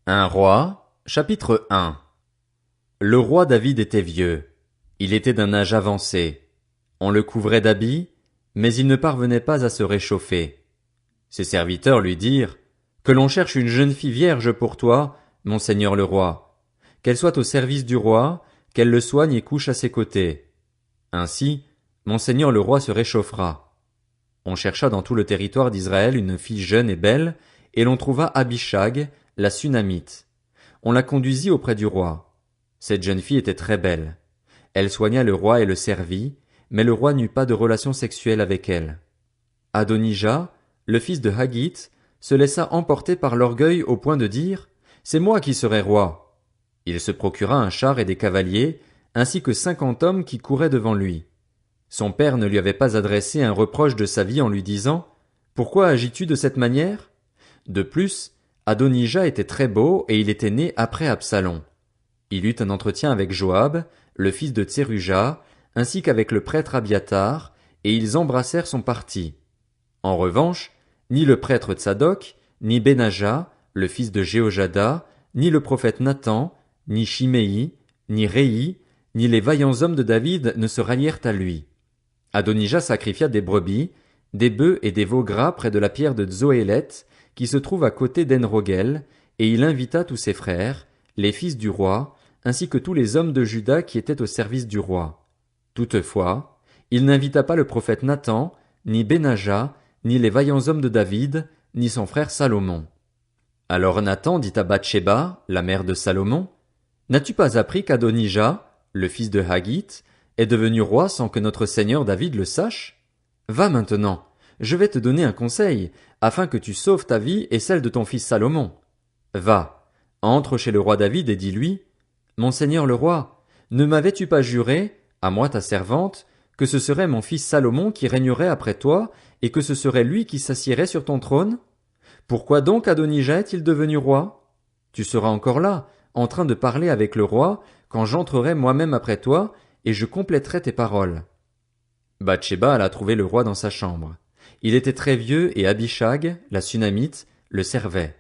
Un roi, chapitre 1. Le roi David était vieux. Il était d'un âge avancé. On le couvrait d'habits, mais il ne parvenait pas à se réchauffer. Ses serviteurs lui dirent, que l'on cherche une jeune fille vierge pour toi, mon seigneur le roi. Qu'elle soit au service du roi, qu'elle le soigne et couche à ses côtés. Ainsi, mon seigneur le roi se réchauffera. On chercha dans tout le territoire d'Israël une fille jeune et belle, et l'on trouva Abishag, la Sunamite. On la conduisit auprès du roi. Cette jeune fille était très belle. Elle soigna le roi et le servit, mais le roi n'eut pas de relation sexuelle avec elle. Adonijah, le fils de Haggith, se laissa emporter par l'orgueil au point de dire « C'est moi qui serai roi ». Il se procura un char et des cavaliers, ainsi que 50 hommes qui couraient devant lui. Son père ne lui avait pas adressé un reproche de sa vie en lui disant « Pourquoi agis-tu de cette manière ?» De plus, Adonijah était très beau et il était né après Absalom. Il eut un entretien avec Joab, le fils de Tseruja, ainsi qu'avec le prêtre Abiatar, et ils embrassèrent son parti. En revanche, ni le prêtre Tsadok, ni Benaja, le fils de Jéhojada, ni le prophète Nathan, ni Shimei, ni Réi, ni les vaillants hommes de David ne se rallièrent à lui. Adonijah sacrifia des brebis, des bœufs et des veaux gras près de la pierre de Zoélet, qui se trouve à côté d'Enrogel, et il invita tous ses frères, les fils du roi, ainsi que tous les hommes de Juda qui étaient au service du roi. Toutefois, il n'invita pas le prophète Nathan, ni Benaja, ni les vaillants hommes de David, ni son frère Salomon. Alors Nathan dit à Bathsheba, la mère de Salomon, « N'as-tu pas appris qu'Adonijah, le fils de Haggith, est devenu roi sans que notre seigneur David le sache? Va maintenant, je vais te donner un conseil, afin que tu sauves ta vie et celle de ton fils Salomon. Va, entre chez le roi David et dis-lui, « Mon seigneur le roi, ne m'avais-tu pas juré, à moi ta servante, que ce serait mon fils Salomon qui régnerait après toi, et que ce serait lui qui s'assiérait sur ton trône? Pourquoi donc Adonijah est-il devenu roi? Tu seras encore là, en train de parler avec le roi, quand j'entrerai moi-même après toi, et je compléterai tes paroles. » Bathsheba alla trouver le roi dans sa chambre. Il était très vieux et Abishag, la Sunamite, le servait.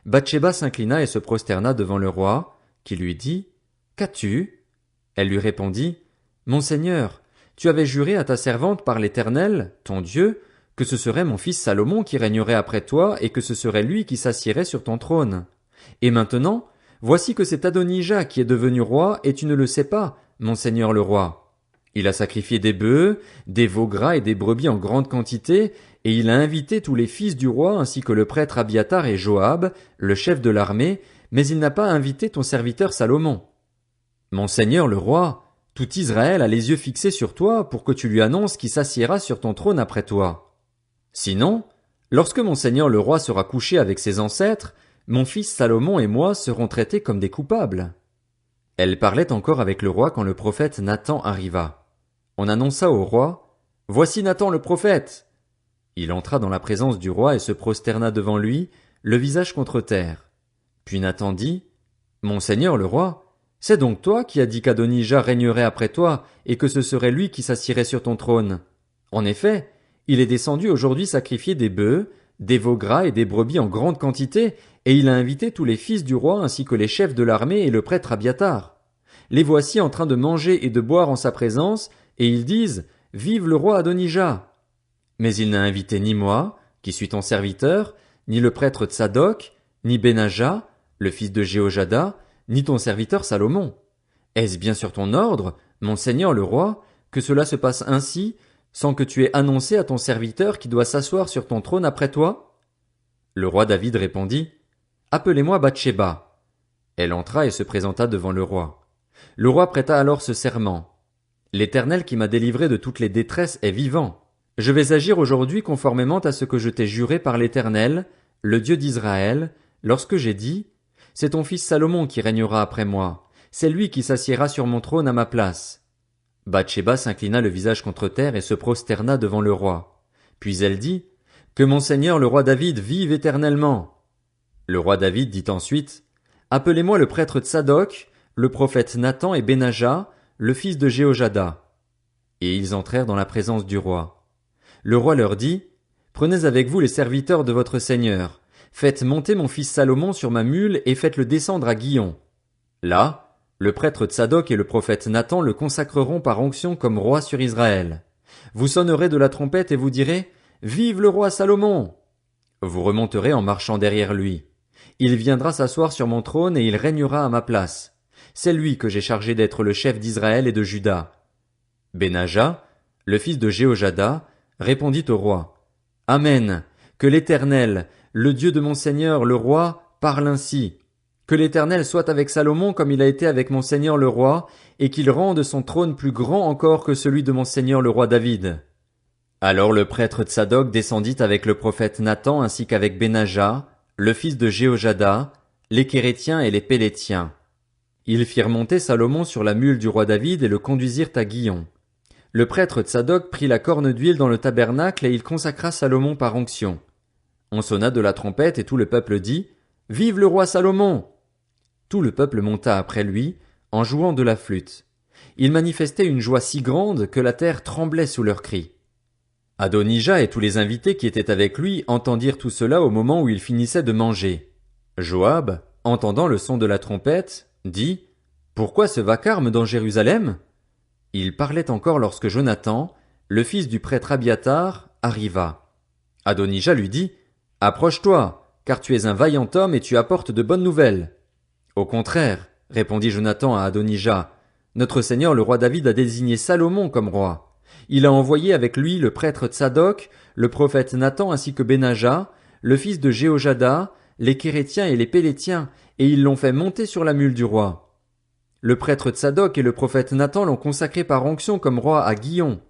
Bathsheba s'inclina et se prosterna devant le roi, qui lui dit « Qu'as-tu » Elle lui répondit « Mon seigneur, tu avais juré à ta servante par l'Éternel, ton Dieu, que ce serait mon fils Salomon qui régnerait après toi et que ce serait lui qui s'assiérait sur ton trône. Et maintenant, voici que c'est Adonijah qui est devenu roi et tu ne le sais pas, mon seigneur le roi. Il a sacrifié des bœufs, des veaux gras et des brebis en grande quantité, et il a invité tous les fils du roi ainsi que le prêtre Abiatar et Joab, le chef de l'armée, mais il n'a pas invité ton serviteur Salomon. Mon seigneur le roi, tout Israël a les yeux fixés sur toi pour que tu lui annonces qui s'assiera sur ton trône après toi. Sinon, lorsque mon seigneur le roi sera couché avec ses ancêtres, mon fils Salomon et moi serons traités comme des coupables. » Elle parlait encore avec le roi quand le prophète Nathan arriva. On annonça au roi, « Voici Nathan le prophète !» Il entra dans la présence du roi et se prosterna devant lui, le visage contre terre. Puis Nathan dit, « Mon seigneur le roi, c'est donc toi qui as dit qu'Adonijah régnerait après toi et que ce serait lui qui s'assiérait sur ton trône. En effet, il est descendu aujourd'hui sacrifier des bœufs, des veaux gras et des brebis en grande quantité, et il a invité tous les fils du roi ainsi que les chefs de l'armée et le prêtre Abiatar. Les voici en train de manger et de boire en sa présence, et ils disent « Vive le roi Adonijah !» Mais il n'a invité ni moi, qui suis ton serviteur, ni le prêtre Tsadok, ni Benaja, le fils de Jéhojada, ni ton serviteur Salomon. Est-ce bien sur ton ordre, mon seigneur le roi, que cela se passe ainsi, sans que tu aies annoncé à ton serviteur qui doit s'asseoir sur ton trône après toi? Le roi David répondit, « Appelez-moi Bathsheba. » Elle entra et se présenta devant le roi. Le roi prêta alors ce serment. « L'Éternel qui m'a délivré de toutes les détresses est vivant. Je vais agir aujourd'hui conformément à ce que je t'ai juré par l'Éternel, le Dieu d'Israël, lorsque j'ai dit, « C'est ton fils Salomon qui régnera après moi. C'est lui qui s'assiera sur mon trône à ma place. » Bathsheba s'inclina le visage contre terre et se prosterna devant le roi. Puis elle dit, « Que mon seigneur le roi David vive éternellement. » Le roi David dit ensuite, « Appelez-moi le prêtre Tsadok, le prophète Nathan et Benaja, le fils de Jéhojada. » Et ils entrèrent dans la présence du roi. Le roi leur dit, « Prenez avec vous les serviteurs de votre seigneur, Faites monter mon fils Salomon sur ma mule et faites-le descendre à Guillon. Là, le prêtre Tsadok et le prophète Nathan le consacreront par onction comme roi sur Israël. Vous sonnerez de la trompette et vous direz, Vive le roi Salomon! Vous remonterez en marchant derrière lui. Il viendra s'asseoir sur mon trône et il régnera à ma place. C'est lui que j'ai chargé d'être le chef d'Israël et de Juda. Benaja, le fils de Jéhojada, répondit au roi. Amen. Que l'Éternel, le Dieu de mon Seigneur le roi, parle ainsi. Que l'Éternel soit avec Salomon comme il a été avec mon Seigneur le roi, et qu'il rende son trône plus grand encore que celui de mon Seigneur le roi David. Alors le prêtre Tsadok descendit avec le prophète Nathan ainsi qu'avec Benaja, le fils de Jéhojada, les Kérétiens et les Pélétiens. Ils firent monter Salomon sur la mule du roi David et le conduisirent à Guillon. Le prêtre Tsadok prit la corne d'huile dans le tabernacle et il consacra Salomon par onction. On sonna de la trompette et tout le peuple dit, Vive le roi Salomon! Tout le peuple monta après lui, en jouant de la flûte. Ils manifestaient une joie si grande que la terre tremblait sous leurs cris. Adonija et tous les invités qui étaient avec lui entendirent tout cela au moment où ils finissaient de manger. Joab, entendant le son de la trompette, dit, Pourquoi ce vacarme dans Jérusalem? Il parlait encore lorsque Jonathan, le fils du prêtre Abiatar, arriva. Adonija lui dit, Approche-toi, car tu es un vaillant homme et tu apportes de bonnes nouvelles. Au contraire, répondit Jonathan à Adonija, notre Seigneur le roi David a désigné Salomon comme roi. Il a envoyé avec lui le prêtre Tsadok, le prophète Nathan ainsi que Benaja, le fils de Jéhojada, les Kérétiens et les Pélétiens, et ils l'ont fait monter sur la mule du roi. Le prêtre Tsadok et le prophète Nathan l'ont consacré par onction comme roi à Guillon.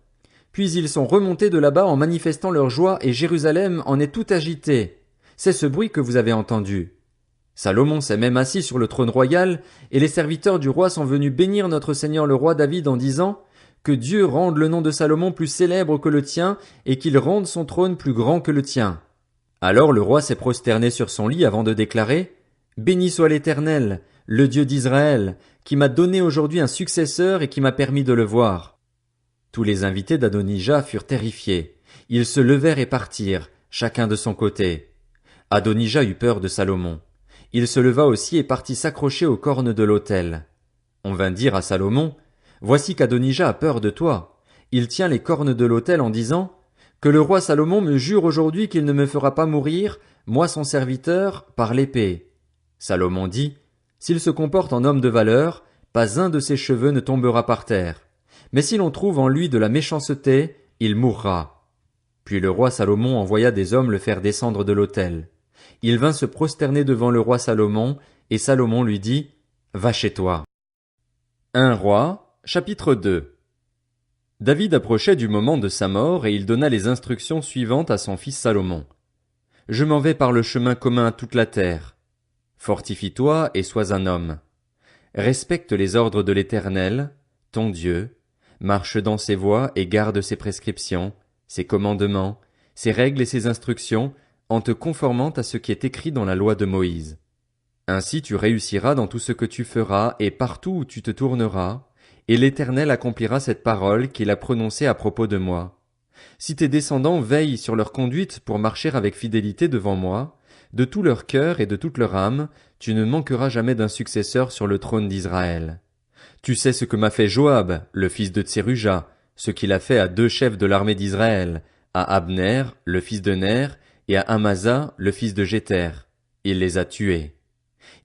Puis ils sont remontés de là-bas en manifestant leur joie et Jérusalem en est tout agité. C'est ce bruit que vous avez entendu. Salomon s'est même assis sur le trône royal, et les serviteurs du roi sont venus bénir notre Seigneur le roi David en disant, que Dieu rende le nom de Salomon plus célèbre que le tien, et qu'il rende son trône plus grand que le tien. Alors le roi s'est prosterné sur son lit avant de déclarer, Béni soit l'Éternel, le Dieu d'Israël, qui m'a donné aujourd'hui un successeur et qui m'a permis de le voir. Tous les invités d'Adonija furent terrifiés. Ils se levèrent et partirent, chacun de son côté. Adonija eut peur de Salomon. Il se leva aussi et partit s'accrocher aux cornes de l'autel. On vint dire à Salomon, Voici qu'Adonija a peur de toi. Il tient les cornes de l'autel en disant, Que le roi Salomon me jure aujourd'hui qu'il ne me fera pas mourir, moi son serviteur, par l'épée. Salomon dit, S'il se comporte en homme de valeur, pas un de ses cheveux ne tombera par terre. Mais si l'on trouve en lui de la méchanceté, il mourra. Puis le roi Salomon envoya des hommes le faire descendre de l'autel. Il vint se prosterner devant le roi Salomon, et Salomon lui dit, Va chez toi. 1 Roi, chapitre 2. David approchait du moment de sa mort, et il donna les instructions suivantes à son fils Salomon. Je m'en vais par le chemin commun à toute la terre. Fortifie-toi et sois un homme. Respecte les ordres de l'Éternel, ton Dieu, marche dans ses voies et garde ses prescriptions, ses commandements, ses règles et ses instructions, en te conformant à ce qui est écrit dans la loi de Moïse. Ainsi tu réussiras dans tout ce que tu feras et partout où tu te tourneras, et l'Éternel accomplira cette parole qu'il a prononcée à propos de moi. Si tes descendants veillent sur leur conduite pour marcher avec fidélité devant moi, de tout leur cœur et de toute leur âme, tu ne manqueras jamais d'un successeur sur le trône d'Israël. Tu sais ce que m'a fait Joab, le fils de Tseruja, ce qu'il a fait à 2 chefs de l'armée d'Israël, à Abner, le fils de Ner, et à Amasa, le fils de Jéter. Il les a tués.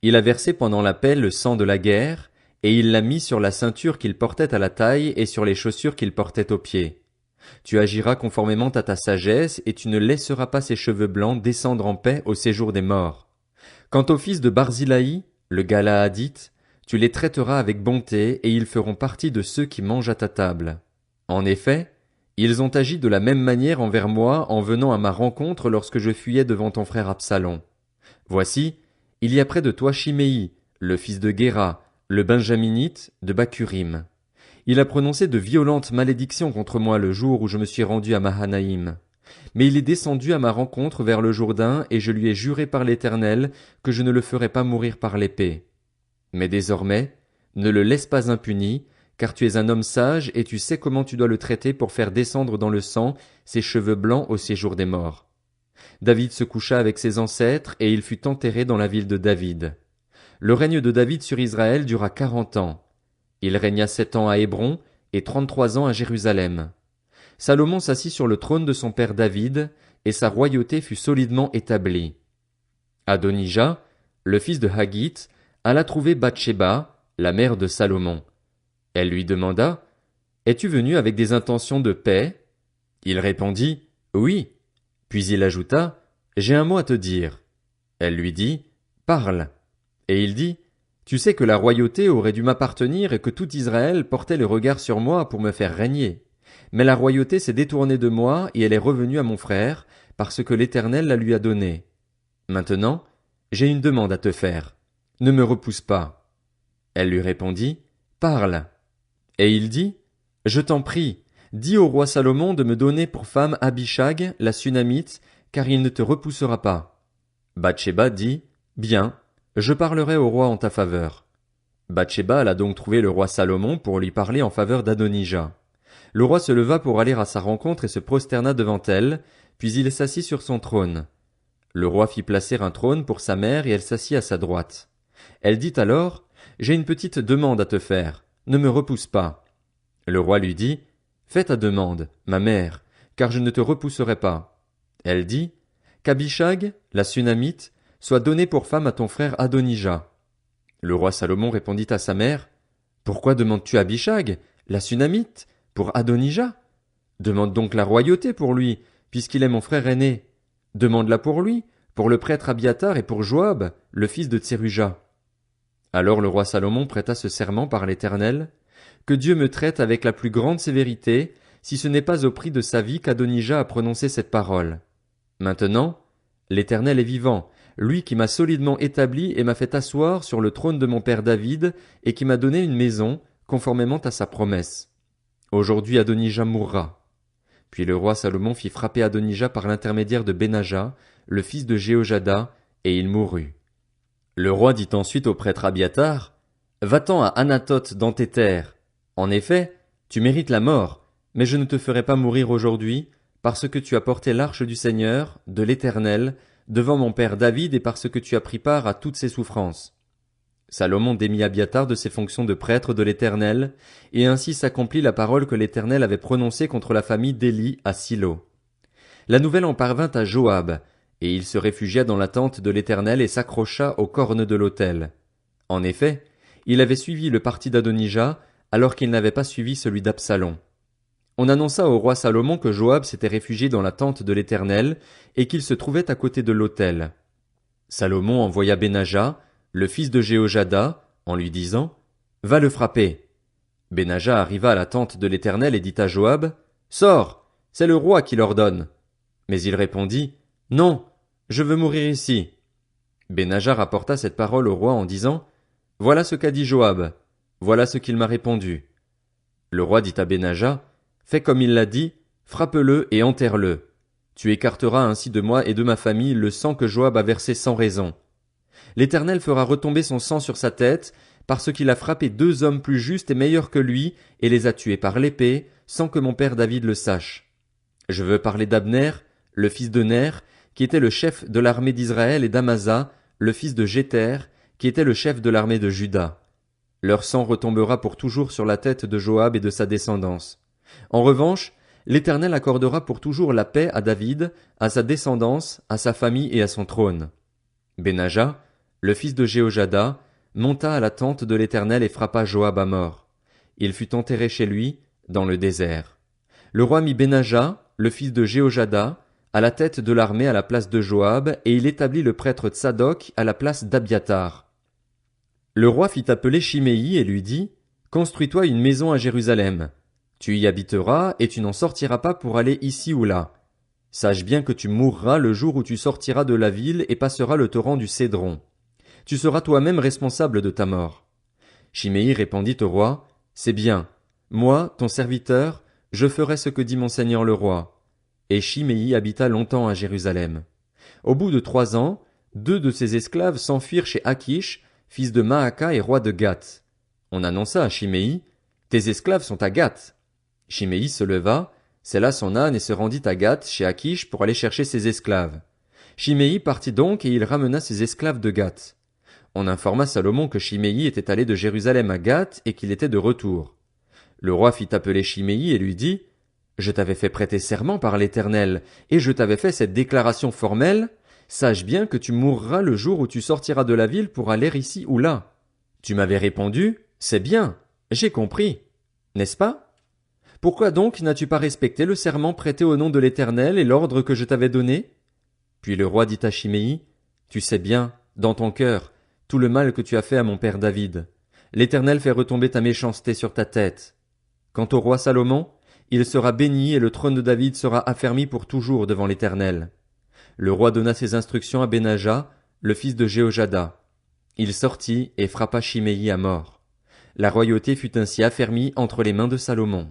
Il a versé pendant la paix le sang de la guerre, et il l'a mis sur la ceinture qu'il portait à la taille et sur les chaussures qu'il portait aux pieds. Tu agiras conformément à ta sagesse, et tu ne laisseras pas ses cheveux blancs descendre en paix au séjour des morts. Quant aux fils de Barzilaï, le Galaadite, tu les traiteras avec bonté, et ils feront partie de ceux qui mangent à ta table. En effet, ils ont agi de la même manière envers moi en venant à ma rencontre lorsque je fuyais devant ton frère Absalom. Voici, il y a près de toi Chiméi, le fils de Guéra, le Benjaminite de Bakurim. Il a prononcé de violentes malédictions contre moi le jour où je me suis rendu à Mahanaïm. Mais il est descendu à ma rencontre vers le Jourdain et je lui ai juré par l'Éternel que je ne le ferai pas mourir par l'épée. Mais désormais, ne le laisse pas impuni, car tu es un homme sage et tu sais comment tu dois le traiter pour faire descendre dans le sang ses cheveux blancs au séjour des morts. David se coucha avec ses ancêtres et il fut enterré dans la ville de David. Le règne de David sur Israël dura 40 ans. Il régna 7 ans à Hébron et 33 ans à Jérusalem. Salomon s'assit sur le trône de son père David, et sa royauté fut solidement établie. Adonijah, le fils de Haggith, alla trouver Bathsheba, la mère de Salomon. Elle lui demanda: « Es-tu venu avec des intentions de paix ?» Il répondit: « Oui. » Puis il ajouta: « J'ai un mot à te dire. » Elle lui dit: « Parle. » Et il dit: « Tu sais que la royauté aurait dû m'appartenir et que tout Israël portait le regard sur moi pour me faire régner. Mais la royauté s'est détournée de moi et elle est revenue à mon frère, parce que l'Éternel la lui a donnée. Maintenant, j'ai une demande à te faire. Ne me repousse pas. » Elle lui répondit: « Parle. » Et il dit: « Je t'en prie, dis au roi Salomon de me donner pour femme Abishag, la Sunamite, car il ne te repoussera pas. » Bathsheba dit: « Bien, je parlerai au roi en ta faveur. » Bathsheba alla donc trouver le roi Salomon pour lui parler en faveur d'Adonijah. Le roi se leva pour aller à sa rencontre et se prosterna devant elle, puis il s'assit sur son trône. Le roi fit placer un trône pour sa mère et elle s'assit à sa droite. Elle dit alors: « J'ai une petite demande à te faire, ne me repousse pas. » Le roi lui dit: « Fais ta demande, ma mère, car je ne te repousserai pas. » Elle dit: « Qu'Abishag, la Sunamite, soit donnée pour femme à ton frère Adonijah. » Le roi Salomon répondit à sa mère: « Pourquoi demandes-tu Abishag, la Sunamite, pour Adonijah? Demande donc la royauté pour lui, puisqu'il est mon frère aîné. Demande-la pour lui, pour le prêtre Abiatar et pour Joab, le fils de Tseruja. » Alors le roi Salomon prêta ce serment par l'Éternel: « Que Dieu me traite avec la plus grande sévérité, si ce n'est pas au prix de sa vie qu'Adonijah a prononcé cette parole. Maintenant, l'Éternel est vivant, lui qui m'a solidement établi et m'a fait asseoir sur le trône de mon père David et qui m'a donné une maison, conformément à sa promesse. Aujourd'hui Adonijah mourra. » Puis le roi Salomon fit frapper Adonijah par l'intermédiaire de Benaja, le fils de Jéhojada, et il mourut. Le roi dit ensuite au prêtre Abiatar: « Va-t'en à Anathoth dans tes terres. En effet, tu mérites la mort, mais je ne te ferai pas mourir aujourd'hui, parce que tu as porté l'arche du Seigneur, de l'Éternel, devant mon père David et parce que tu as pris part à toutes ses souffrances. » Salomon démit Abiatar de ses fonctions de prêtre de l'Éternel, et ainsi s'accomplit la parole que l'Éternel avait prononcée contre la famille d'Éli à Silo. La nouvelle en parvint à Joab, et il se réfugia dans la tente de l'Éternel et s'accrocha aux cornes de l'autel. En effet, il avait suivi le parti d'Adonijah, alors qu'il n'avait pas suivi celui d'Absalom. On annonça au roi Salomon que Joab s'était réfugié dans la tente de l'Éternel, et qu'il se trouvait à côté de l'autel. Salomon envoya Benaja, le fils de Jéhojada, en lui disant: « Va le frapper. » Benaja arriva à la tente de l'Éternel et dit à Joab: « Sors, c'est le roi qui l'ordonne. » Mais il répondit: « Non, je veux mourir ici. » Benaja rapporta cette parole au roi en disant: « Voilà ce qu'a dit Joab. Voilà ce qu'il m'a répondu. » Le roi dit à Benaja: « Fais comme il l'a dit, frappe-le et enterre-le. Tu écarteras ainsi de moi et de ma famille le sang que Joab a versé sans raison. L'Éternel fera retomber son sang sur sa tête, parce qu'il a frappé 2 hommes plus justes et meilleurs que lui, et les a tués par l'épée, sans que mon père David le sache. Je veux parler d'Abner, le fils de Ner, qui était le chef de l'armée d'Israël, et d'Amasa, le fils de Jéter, qui était le chef de l'armée de Juda. Leur sang retombera pour toujours sur la tête de Joab et de sa descendance. En revanche, l'Éternel accordera pour toujours la paix à David, à sa descendance, à sa famille et à son trône. » Benaja, le fils de Jéhojada, monta à la tente de l'Éternel et frappa Joab à mort. Il fut enterré chez lui, dans le désert. Le roi mit Benaja, le fils de Jéhojada, à la tête de l'armée à la place de Joab, et il établit le prêtre Tsadok à la place d'Abiatar. Le roi fit appeler Shimei et lui dit: « Construis-toi une maison à Jérusalem. Tu y habiteras, et tu n'en sortiras pas pour aller ici ou là. Sache bien que tu mourras le jour où tu sortiras de la ville et passeras le torrent du Cédron. Tu seras toi-même responsable de ta mort. » Shimei répondit au roi: « C'est bien. Moi, ton serviteur, je ferai ce que dit mon seigneur le roi. » Et Shimei habita longtemps à Jérusalem. Au bout de 3 ans, 2 de ses esclaves s'enfuirent chez Akish, fils de Maaka et roi de Gath. On annonça à Shimei: « Tes esclaves sont à Gath. » Shimei se leva, sella son âne et se rendit à Gath chez Akish pour aller chercher ses esclaves. Shimei partit donc et il ramena ses esclaves de Gath. On informa Salomon que Shimei était allé de Jérusalem à Gath et qu'il était de retour. Le roi fit appeler Shimei et lui dit: Je t'avais fait prêter serment par l'Éternel, et je t'avais fait cette déclaration formelle: Sache bien que tu mourras le jour où tu sortiras de la ville pour aller ici ou là. Tu m'avais répondu: C'est bien, j'ai compris. N'est-ce pas? Pourquoi donc n'as-tu pas respecté le serment prêté au nom de l'Éternel et l'ordre que je t'avais donné? Puis le roi dit à Shimei: Tu sais bien, dans ton cœur, tout le mal que tu as fait à mon père David. L'Éternel fait retomber ta méchanceté sur ta tête. Quant au roi Salomon, il sera béni et le trône de David sera affermi pour toujours devant l'Éternel. Le roi donna ses instructions à Benaja, le fils de Jéhojada. Il sortit et frappa Shimei à mort. La royauté fut ainsi affermie entre les mains de Salomon.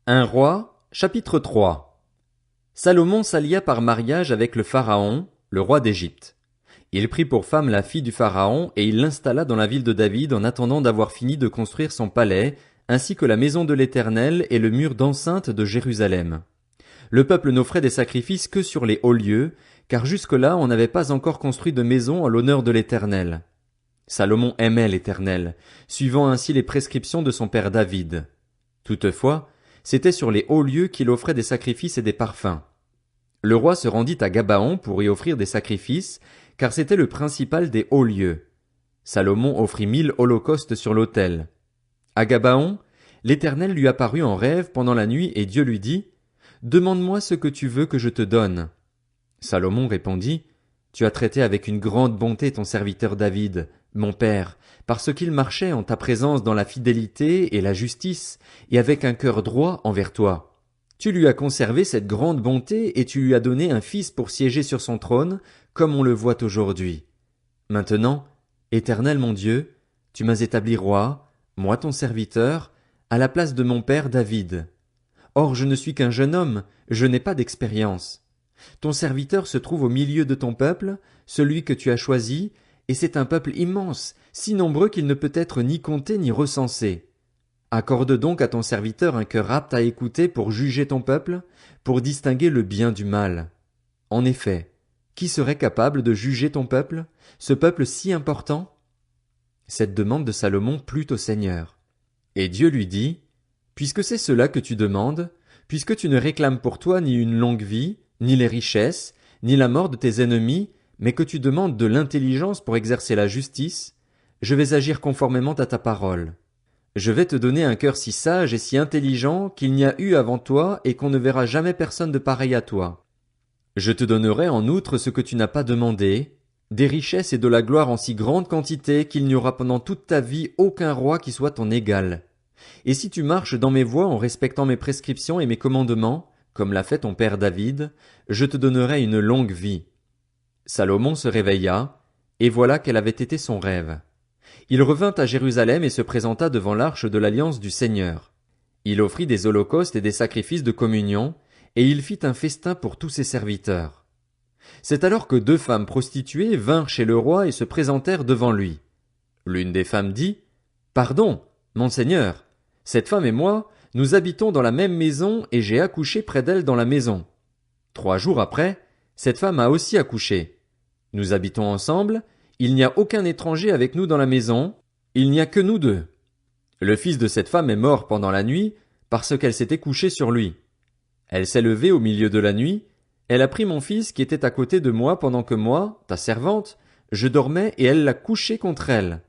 Un roi, chapitre 3. Salomon s'allia par mariage avec le Pharaon, le roi d'Égypte. Il prit pour femme la fille du Pharaon et il l'installa dans la ville de David en attendant d'avoir fini de construire son palais, ainsi que la maison de l'Éternel et le mur d'enceinte de Jérusalem. Le peuple n'offrait des sacrifices que sur les hauts lieux, car jusque-là on n'avait pas encore construit de maison en l'honneur de l'Éternel. Salomon aimait l'Éternel, suivant ainsi les prescriptions de son père David. Toutefois, c'était sur les hauts lieux qu'il offrait des sacrifices et des parfums. Le roi se rendit à Gabaon pour y offrir des sacrifices, car c'était le principal des hauts lieux. Salomon offrit 1000 holocaustes sur l'autel. À Gabaon, l'Éternel lui apparut en rêve pendant la nuit et Dieu lui dit: Demande-moi ce que tu veux que je te donne. Salomon répondit: Tu as traité avec une grande bonté ton serviteur David, mon père, parce qu'il marchait en ta présence dans la fidélité et la justice, et avec un cœur droit envers toi. Tu lui as conservé cette grande bonté et tu lui as donné un fils pour siéger sur son trône, comme on le voit aujourd'hui. Maintenant, Éternel mon Dieu, tu m'as établi roi, moi ton serviteur, à la place de mon père David. Or je ne suis qu'un jeune homme, je n'ai pas d'expérience. Ton serviteur se trouve au milieu de ton peuple, celui que tu as choisi, et c'est un peuple immense, si nombreux qu'il ne peut être ni compté ni recensé. Accorde donc à ton serviteur un cœur apte à écouter pour juger ton peuple, pour distinguer le bien du mal. En effet, qui serait capable de juger ton peuple, ce peuple si important? Cette demande de Salomon plut au Seigneur. Et Dieu lui dit: Puisque c'est cela que tu demandes, puisque tu ne réclames pour toi ni une longue vie, ni les richesses, ni la mort de tes ennemis, mais que tu demandes de l'intelligence pour exercer la justice, je vais agir conformément à ta parole. Je vais te donner un cœur si sage et si intelligent qu'il n'y a eu avant toi et qu'on ne verra jamais personne de pareil à toi. Je te donnerai en outre ce que tu n'as pas demandé, des richesses et de la gloire en si grande quantité qu'il n'y aura pendant toute ta vie aucun roi qui soit ton égal. Et si tu marches dans mes voies en respectant mes prescriptions et mes commandements, comme l'a fait ton père David, je te donnerai une longue vie. Salomon se réveilla, et voilà quel avait été son rêve. Il revint à Jérusalem et se présenta devant l'arche de l'alliance du Seigneur. Il offrit des holocaustes et des sacrifices de communion, et il fit un festin pour tous ses serviteurs. C'est alors que 2 femmes prostituées vinrent chez le roi et se présentèrent devant lui. L'une des femmes dit: Pardon, mon Seigneur, cette femme et moi, nous habitons dans la même maison et j'ai accouché près d'elle dans la maison. 3 jours après, cette femme a aussi accouché. Nous habitons ensemble, il n'y a aucun étranger avec nous dans la maison, il n'y a que nous 2. Le fils de cette femme est mort pendant la nuit parce qu'elle s'était couchée sur lui. Elle s'est levée au milieu de la nuit, elle a pris mon fils qui était à côté de moi pendant que moi, ta servante, je dormais et elle l'a couché contre elle.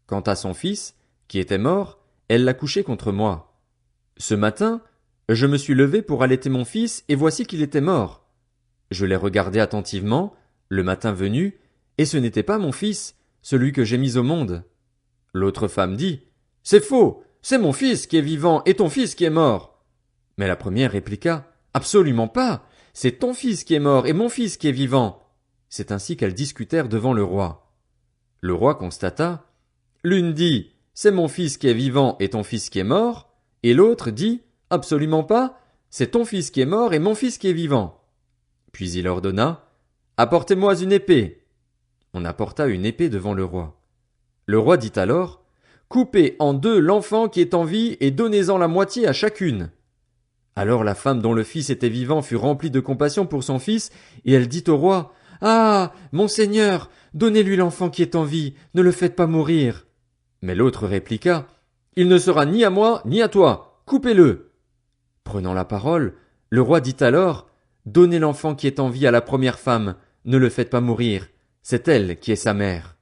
Quant à son fils, qui était mort, elle l'a couché contre moi. Ce matin, je me suis levé pour allaiter mon fils et voici qu'il était mort. Je l'ai regardé attentivement, le matin venu, et ce n'était pas mon fils, celui que j'ai mis au monde. L'autre femme dit: C'est faux, c'est mon fils qui est vivant et ton fils qui est mort. Mais la première répliqua: Absolument pas, c'est ton fils qui est mort et mon fils qui est vivant. C'est ainsi qu'elles discutèrent devant le roi. Le roi constata: L'une dit: C'est mon fils qui est vivant et ton fils qui est mort, et l'autre dit: Absolument pas, c'est ton fils qui est mort et mon fils qui est vivant. Puis il ordonna: Apportez-moi une épée. On apporta une épée devant le roi. Le roi dit alors: Coupez en 2 l'enfant qui est en vie et donnez-en la moitié à chacune. Alors la femme dont le fils était vivant fut remplie de compassion pour son fils, et elle dit au roi, Ah, mon seigneur, donnez-lui l'enfant qui est en vie, ne le faites pas mourir. Mais l'autre répliqua, Il ne sera ni à moi, ni à toi, coupez-le. Prenant la parole, le roi dit alors, Donnez l'enfant qui est en vie à la première femme, ne le faites pas mourir, c'est elle qui est sa mère.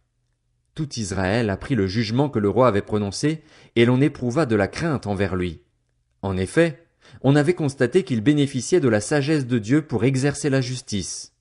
Tout Israël apprit le jugement que le roi avait prononcé, et l'on éprouva de la crainte envers lui. En effet, on avait constaté qu'il bénéficiait de la sagesse de Dieu pour exercer la justice.